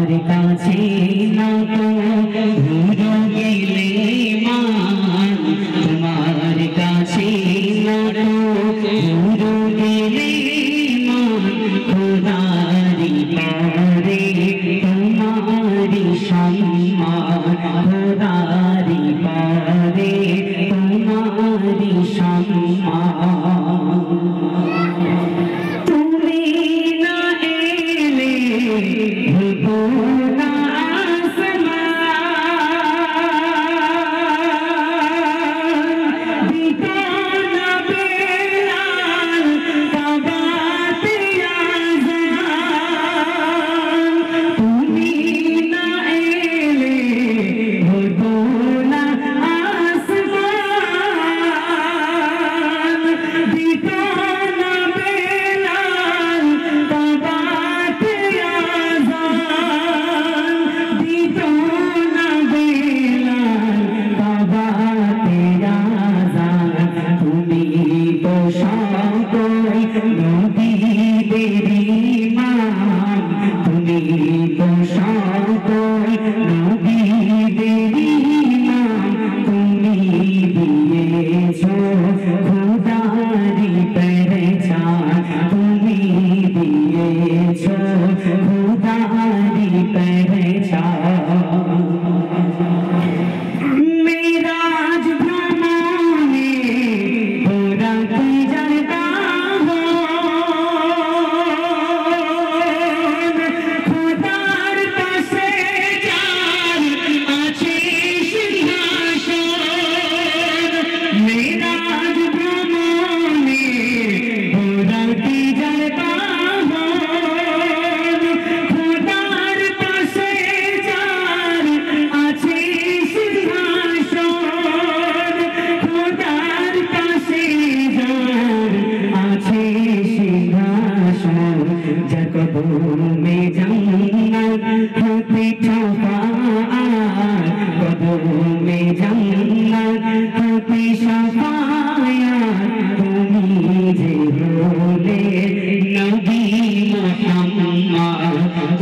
কাছে না তো ভুলে গেলে মান তোমার কাছে না তো ভুলে গেলে মান খোদারি পারে তোমারি সম্মান খোদারি পারে তোমারি সম্মান তুমি না এলে হতো না আসমান দিতো না বেলাল কাবাতে আযান তুমি না এলে হতো না আসমান দিতো না বেলাল কাবাতে আযান দিতো না বেলাল কাবাতে আযান তুমি তো সকল নবীদের ইমাম তুমি তো সকল নবীদের ইমাম তুমি দিয়েছো খোদারি পেহচান তুমি দিয়েছো খোদারি পেহচান मेराज भ्रमणे भोरक जलता हो खुदार पासे जान आछे सिंहासन मेराज भ्रमणे भोरक जलता हो खुदार पासे जान आछे খোদার কাছে যার আছে সিংহাসন যার কদমে জান্নাত হতে শাফাআত কদমে জান্নাত হতে শাফায়াত তুমি যে হলে নবী মুহাম্মদ